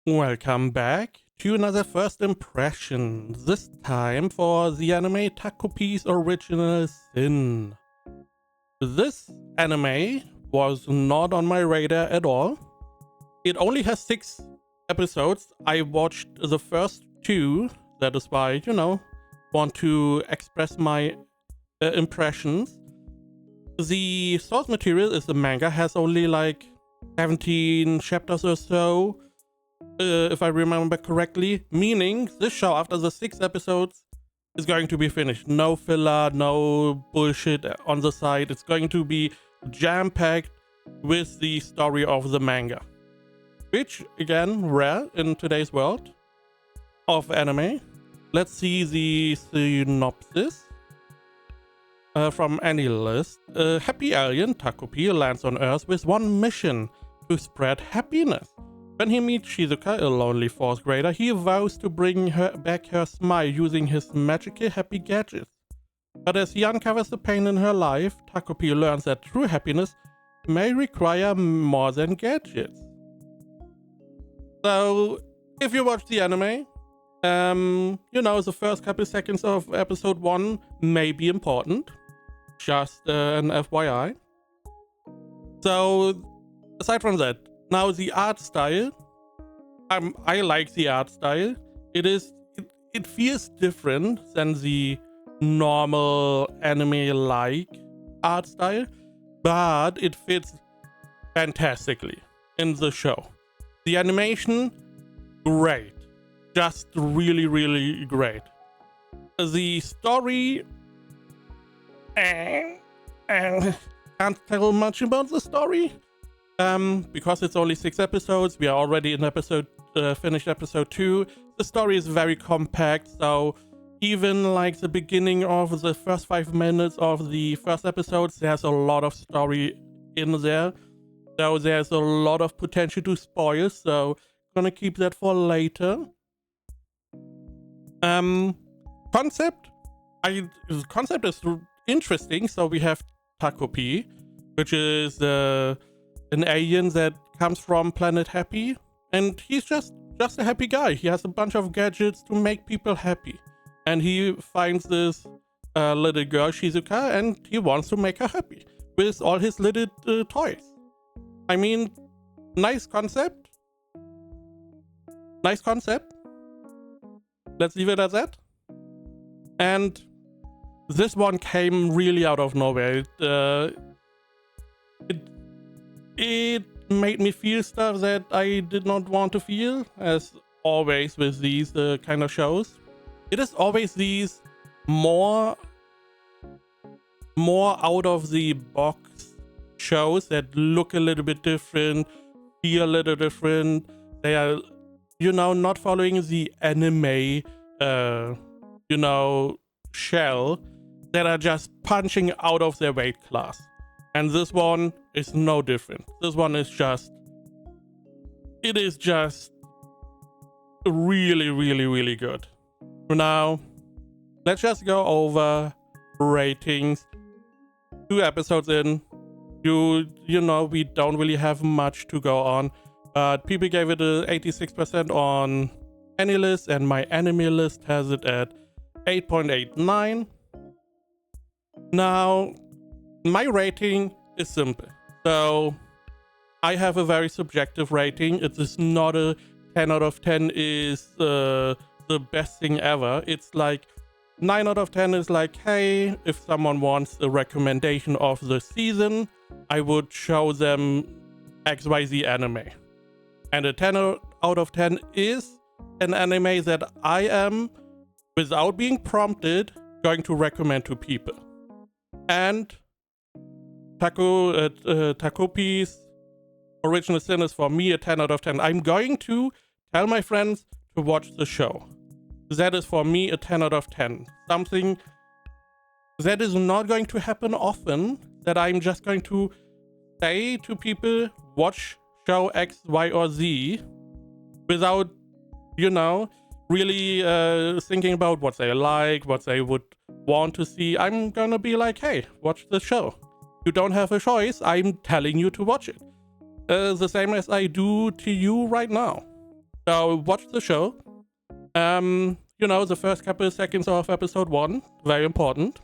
Welcome back to another first impression, this time for the anime Takopi's Original Sin. This anime was not on my radar at all. It only has 6 episodes. I watched the first 2, that is why, want to express my impressions. The source material is the manga, has only like 17 chapters or so. If I remember correctly, meaning this show after the 6 episodes is going to be finished. No filler, no bullshit on the side. It's going to be jam-packed with the story of the manga. Which, again, rare in today's world of anime. Let's see the synopsis from any list. A happy alien, Takopi, lands on Earth with one mission: to spread happiness. When he meets Shizuka, a lonely 4th grader, he vows to bring back her smile using his magical happy gadgets. But as he uncovers the pain in her life, Takopi learns that true happiness may require more than gadgets. So, if you watch the anime, the first couple seconds of episode 1 may be important. Just an FYI. So, aside from that, now the art style, I like the art style. It feels different than the normal anime-like art style, but it fits fantastically in the show. The animation, great. Just really, really great. The story, can't tell much about the story. Because it's only 6 episodes, we are already in finished episode 2. The story is very compact, so even like the beginning of the first 5 minutes of the first episode, there's a lot of story in there. So there's a lot of potential to spoil, so gonna keep that for later. Concept is interesting. So we have Takopii, which is an alien that comes from planet Happy, and he's just a happy guy. He has a bunch of gadgets to make people happy, and he finds this little girl Shizuka, and he wants to make her happy with all his little toys. I mean, nice concept. Let's leave it at that. And this one came really out of nowhere. It made me feel stuff that I did not want to feel, as always with these kind of shows. It is always these more out of the box shows that look a little bit different, feel a little different. They are, not following the anime, shell, that are just punching out of their weight class. And this one is no different. This one is just really, really, really good. Now, let's just go over ratings. 2 episodes in, we don't really have much to go on, but people gave it a 86% on AnyList, and my anime list has it at 8.89. Now, my rating is simple. So I have a very subjective rating. It is not a 10 out of 10 is the best thing ever. It's like 9 out of 10 is like, hey, if someone wants a recommendation of the season, I would show them XYZ anime. And a 10 out of 10 is an anime that I am, without being prompted, going to recommend to people. And Takopi's Original Sin is for me a 10 out of 10. I'm going to tell my friends to watch the show. That is for me a 10 out of 10. Something that is not going to happen often, that I'm just going to say to people, watch show X, Y, or Z, without, really thinking about what they like, what they would want to see. I'm gonna be like, hey, watch the show. You don't have a choice. I'm telling you to watch it. The same as I do to you right now. So watch the show. You know, the first couple of seconds of episode 1, very important.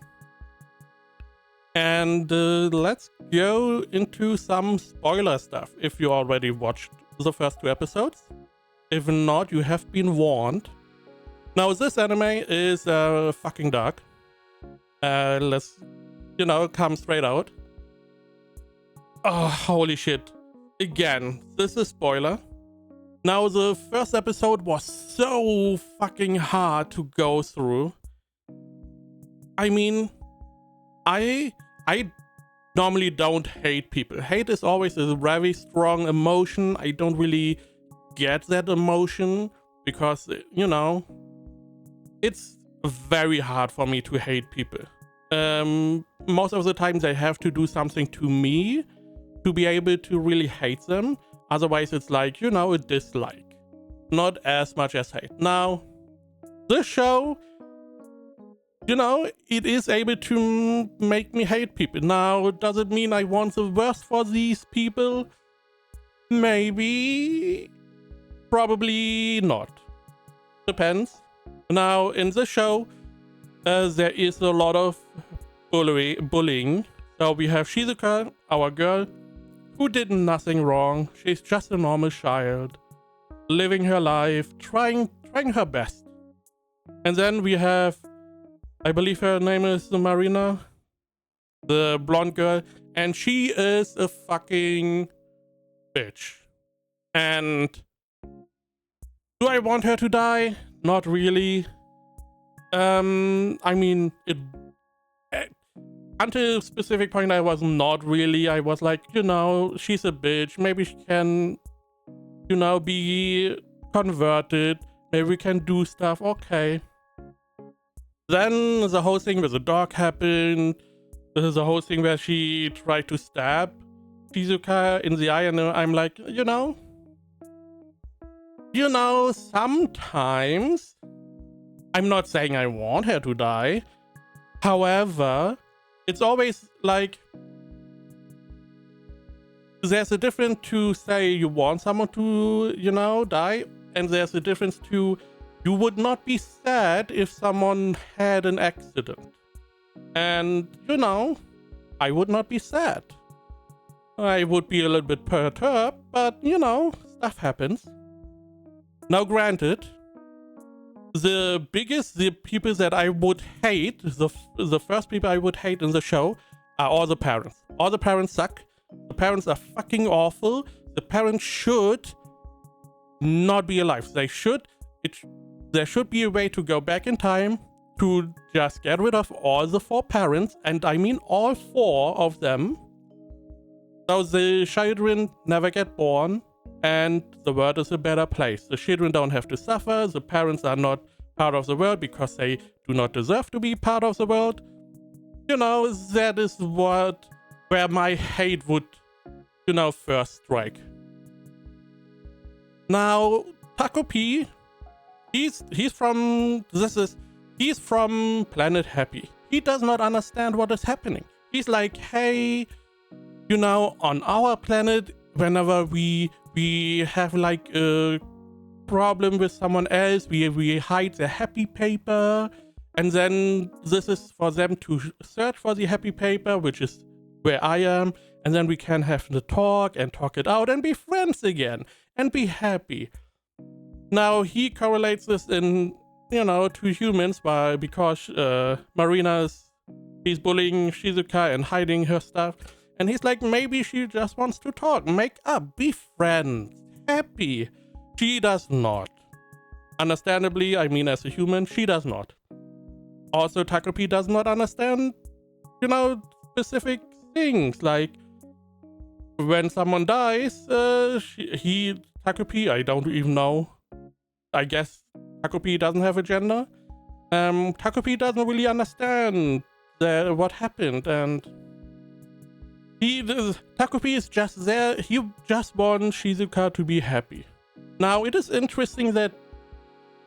And let's go into some spoiler stuff if you already watched the first 2 episodes. If not, you have been warned. Now, this anime is fucking dark. Let's, you know, come straight out. Oh, holy shit. Again, this is spoiler. Now, the first episode was so fucking hard to go through. I mean, I normally don't hate people. Hate is always a very strong emotion. I don't really get that emotion because, you know, it's very hard for me to hate people. Most of the time they have to do something to me to be able to really hate them. Otherwise it's like, you know, a dislike. Not as much as hate. Now, this show, you know, it is able to make me hate people. Now, does it mean I want the worst for these people? Maybe. Probably not. Depends. Now, in this show, there is a lot of bullying. So we have Shizuka, our girl, who did nothing wrong. She's just a normal child, living her life, trying her best. And then we have, I believe her name is Marina, the blonde girl, and she is a fucking bitch. And do I want her to die? Not really. I mean, until a specific point I was not really. I was like, you know, she's a bitch. Maybe she can, you know, be converted. Maybe we can do stuff. Okay. Then the whole thing with the dog happened. The whole thing where she tried to stab Shizuka in the eye, and I'm like, you know, sometimes I'm not saying I want her to die. However, it's always like there's a difference to say you want someone to, you know, die, and there's a difference to you would not be sad if someone had an accident. And, you know, I would not be sad. I would be a little bit perturbed, but, you know, stuff happens. Now, granted, the people that I would hate, the first people I would hate in the show are all the parents. All the parents suck. The parents are fucking awful. The parents should not be alive. There should be a way to go back in time to just get rid of all the 4 parents, and I mean all 4 of them. So the children never get born, and the world is a better place. The children don't have to suffer. The parents are not part of the world because they do not deserve to be part of the world. You know, that is where my hate would, you know, first strike. Now, Takopii, he's from Planet Happy. He does not understand what is happening. He's like, hey, you know, on our planet, whenever we have like a problem with someone else, we hide the happy paper, and then this is for them to search for the happy paper, which is where I am, and then we can have the talk and talk it out and be friends again and be happy. Now he correlates this in, you know, to humans because he's bullying Shizuka and hiding her stuff, and he's like, maybe she just wants to talk, make up, be friends, happy. She does not. Understandably, I mean, as a human, she does not. Also, Takopii does not understand, you know, specific things, like when someone dies, Takopii, I don't even know. I guess Takopii doesn't have a gender. Takopii doesn't really understand what happened, and Takopii is just there. He just wants Shizuka to be happy. Now, it is interesting that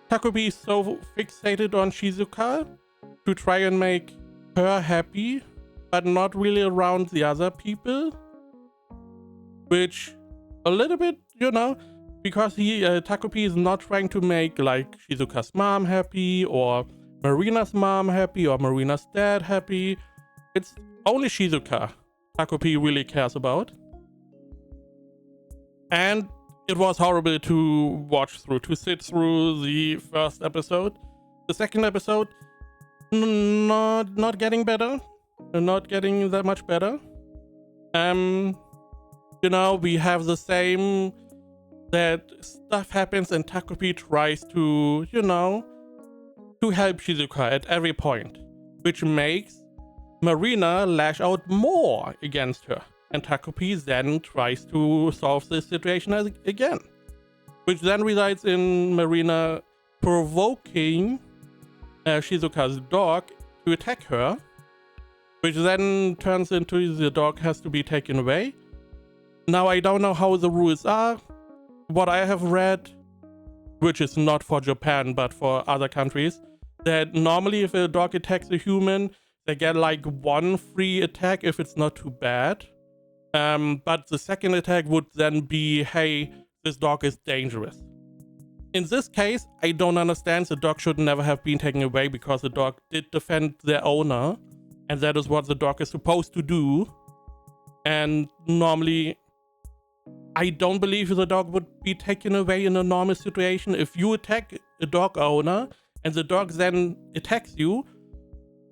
Takopii is so fixated on Shizuka to try and make her happy, but not really around the other people. Which, a little bit, you know, because Takopi is not trying to make like Shizuka's mom happy or Marina's mom happy or Marina's dad happy. It's only Shizuka Takopi really cares about. And it was horrible to watch through, to sit through the first episode. The second episode, not getting better, not getting that much better. You know, we have the same, that stuff happens and Takopi tries to, you know, to help Shizuka at every point, which makes Marina lash out more against her. And Takopi then tries to solve this situation again, which then results in Marina provoking Shizuka's dog to attack her, which then turns into the dog has to be taken away. Now, I don't know how the rules are. What I have read, which is not for Japan but for other countries, that normally if a dog attacks a human, they get like one free attack if it's not too bad. But the second attack would then be, hey, this dog is dangerous. In this case, I don't understand. The dog should never have been taken away because the dog did defend their owner, and that is what the dog is supposed to do. And normally, I don't believe the dog would be taken away in a normal situation. If you attack a dog owner and the dog then attacks you,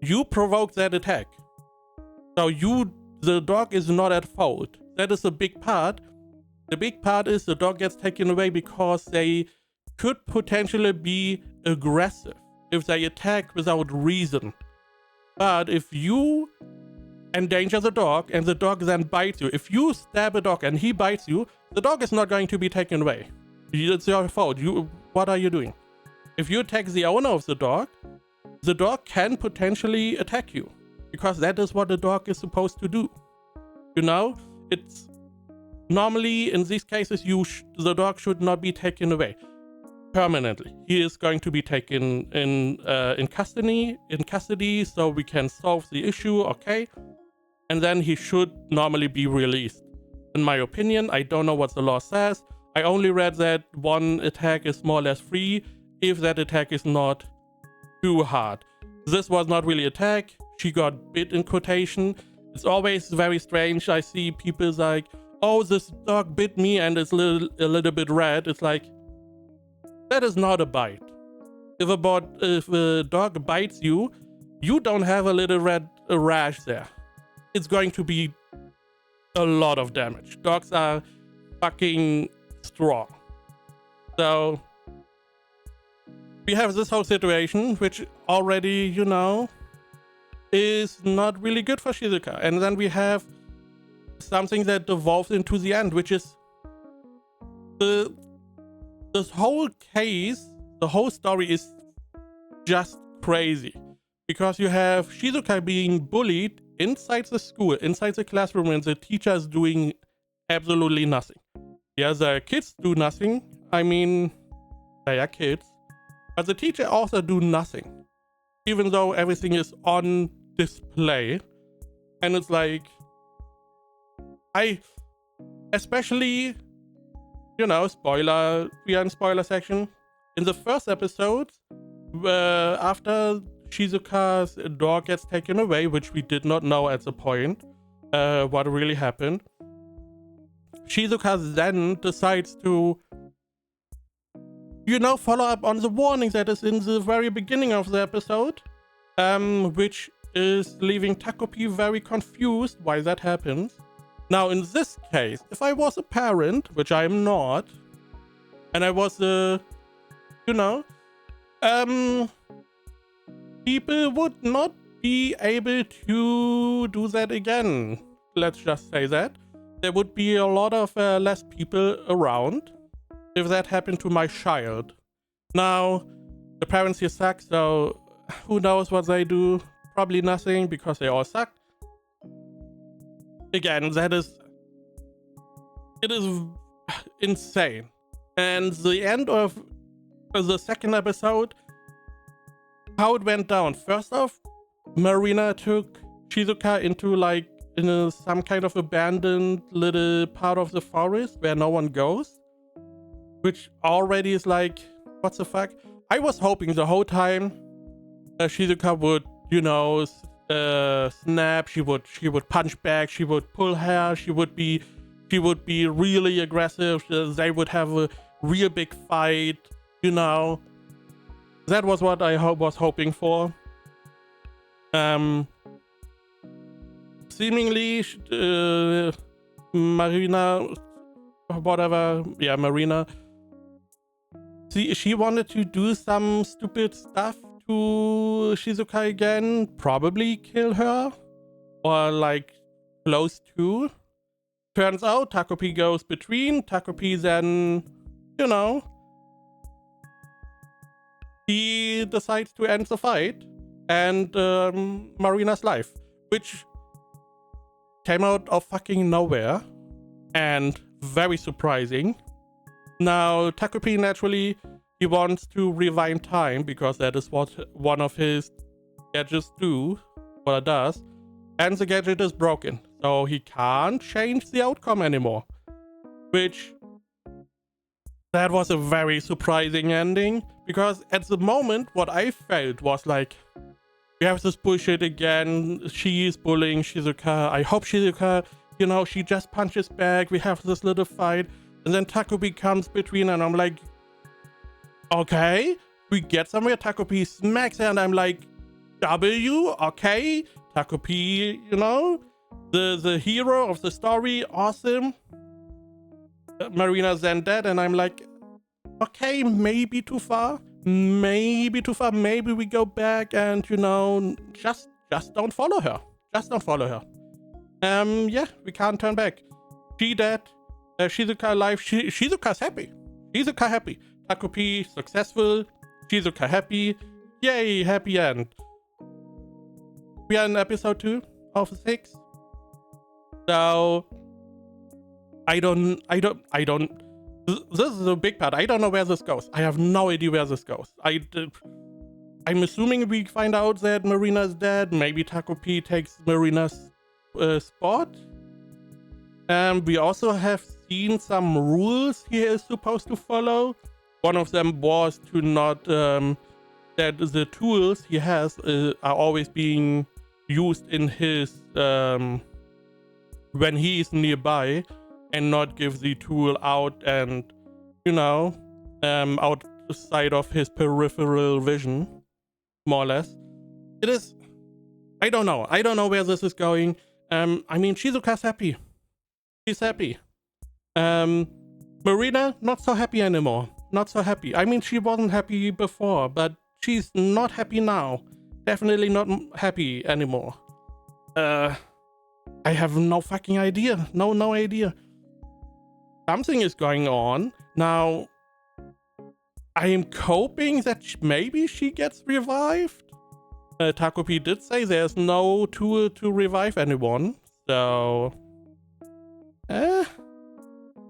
you provoke that attack. So the dog is not at fault. That is a big part. The big part is the dog gets taken away because they could potentially be aggressive if they attack without reason. But if you endanger the dog and the dog then bites you, if you stab a dog and he bites you, the dog is not going to be taken away. It's your fault. What are you doing? If you attack the owner of the dog can potentially attack you, because that is what the dog is supposed to do. You know, it's normally in these cases the dog should not be taken away permanently. He is going to be taken in custody, so we can solve the issue, okay? And then he should normally be released. In my opinion, I don't know what the law says. I only read that one attack is more or less free if that attack is not too hard. This was not really attack. She got bit in quotation. It's always very strange. I see people like, oh, this dog bit me and it's a little bit red. It's like, that is not a bite. If a dog bites you, you don't have a little red rash there. It's going to be a lot of damage. Dogs are fucking strong. So we have this whole situation, which already, you know, is not really good for Shizuka. And then we have something that devolves into the end, which is this whole case, the whole story is just crazy. Because you have Shizuka being bullied inside the school, inside the classroom, and the teacher is doing absolutely nothing. Yeah, the kids do nothing. I mean, they are kids. But the teacher also do nothing. Even though everything is on display. And it's like, especially, you know, spoiler, we are in spoiler section. In the first episode, after Shizuka's dog gets taken away, which we did not know at the point what really happened, Shizuka then decides to, you know, follow up on the warning that is in the very beginning of the episode, which is leaving Takopii very confused why that happens. Now, in this case, if I was a parent, which I am not, and I was you know, people would not be able to do that again. Let's just say that. There would be a lot of less people around if that happened to my child. Now, the parents here suck, so who knows what they do? Probably nothing, because they all suck. Again, it is insane. And the end of the second episode, how it went down. First off, Marina took Shizuka into like some kind of abandoned little part of the forest where no one goes. which already is like, what the fuck? I was hoping the whole time Shizuka would, snap. She would punch back. She would pull hair. She would be really aggressive. They would have a real big fight. That was what I was hoping for. Seemingly, Marina, whatever, yeah, Marina. She wanted to do some stupid stuff to Shizuka again, probably kill her, or like close to. Turns out Takopi goes between. Takopi then, he decides to end the fight and Marina's life, which came out of fucking nowhere and very surprising. Now, Takopi naturally, he wants to rewind time because that is what one of his gadgets do, or does, and the gadget is broken, so he can't change the outcome anymore. Which, that was a very surprising ending, because at the moment, what I felt was like, we have this bullshit again, she is bullying Shizuka, I hope Shizuka, she just punches back, we have this little fight, and then Takopi comes between, and I'm like, okay, we get somewhere. Takopi smacks her, and I'm like, W, okay, Takopi, the hero of the story, awesome. Marina's then dead, and I'm like, okay, maybe too far, maybe we go back and, just don't follow her. Yeah, we can't turn back. She dead. Shizuka alive. Shizuka's happy. Takopi successful. Shizuka happy. Yay, happy end. We are in episode 2 of 6. So I don't. This is a big part. I don't know where this goes. I have no idea where this goes. I'm assuming we find out that Marina's dead. Maybe Takopi takes Marina's spot. We also have seen some rules he is supposed to follow. One of them was to not that the tools he has are always being used in his when he is nearby, and not give the tool out and outside of his peripheral vision, more or less. It is, I don't know where this is going. I mean, Shizuka's happy. She's happy. Marina, not so happy anymore. Not so happy. I mean, she wasn't happy before, but she's not happy now. Definitely not happy anymore. I have no fucking idea. No idea. Something is going on. Now, I am hoping that maybe she gets revived. Takopi did say there's no tool to revive anyone. So...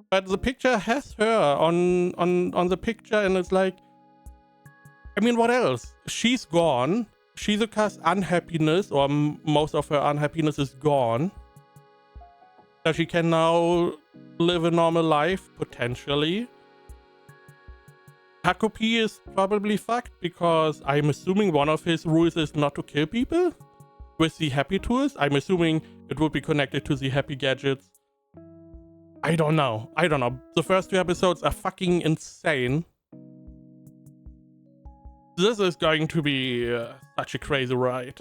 But the picture has her on the picture, and it's like, I mean, what else? She's gone. Shizuka's unhappiness, or most of her unhappiness, is gone. So she can now live a normal life, potentially. Takopi is probably fucked, because I'm assuming one of his rules is not to kill people with the happy tools. I'm assuming it would be connected to the happy gadgets. I don't know. The first 2 episodes are fucking insane. This is going to be such a crazy ride.